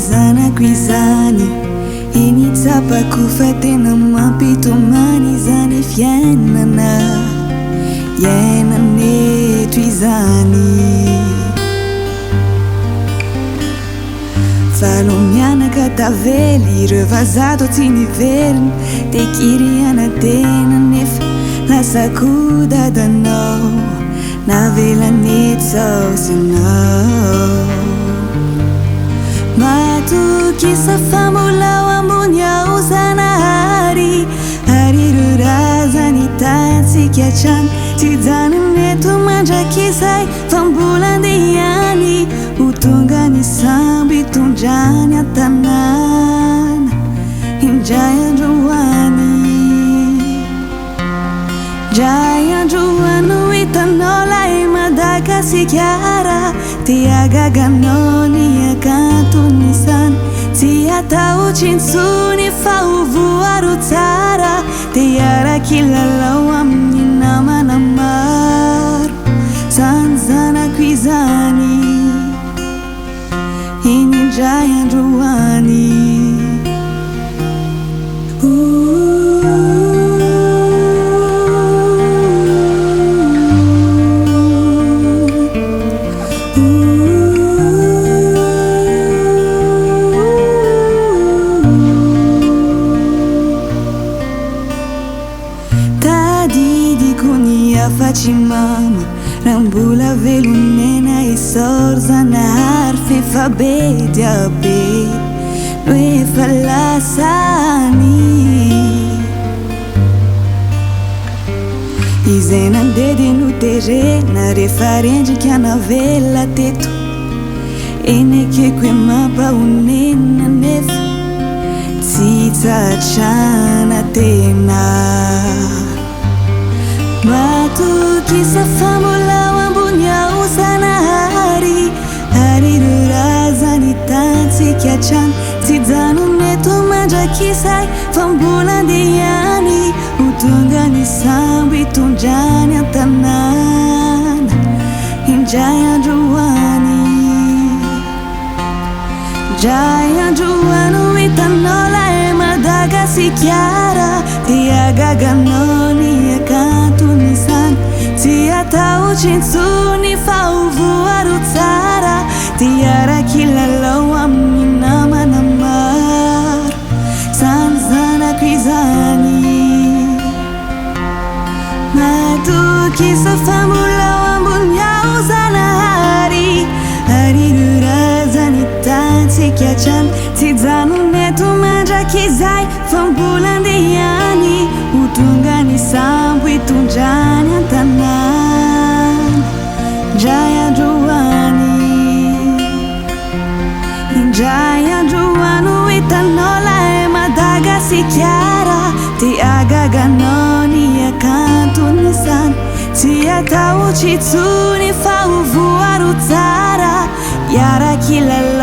Zanako izany iny tsapako fa tena mampitomany izany fiainana iainaneto izany falo mianaka tavely ireo vazato tsy niveriny tekiriana tena nefa lasako dadanao navelaneto zao sinao matukisa famulao ambony ao Zanahary arirorazany tatsika hatrany tsy janony eto mandrakizay fa mbola andehany ho tonga ny samby tondrany an-tanàna indray androany indray androano hitanao lahy Madagasikara tia gaganao ny akantonisany tsy atao tsintsony fa ho voaro tsara tia rakilalao amin'ny namana maro zany zanako izany iny indray androany afatsy mama raha mbola velonena isôro Zanahary fefa be diabe no efa lasany izay nandedy no terena rehefa rendrika navela teto enekeko e mampahonena nefa tsy tsatrana tena matukisa famulao ambony ao Zanahary arirorazany tatsika hatrany tsy janony eto mandrakizay fa mbola andehany ho tonga ny samby tondrany an-tanàna indray androany indray androany hitanao lahy Madagasikara tia gaganao ny akantonisany tsy atao tsintsony fa ho voaro tsara tia rakilalao amin'ny namana maro zany zanako izany matukisa famulao ambony ao Zanahary arirorazany tatsika hatrany tsy janony eto mandrakizay fa mbola andehany ho tonga ny sambo hitondrany an-tanàna indray androany indray androany hitanao lahy Madagasikara tia gaganao ny akantonisany tsy atao tsintsony fa ho voaro tsara iarakilalao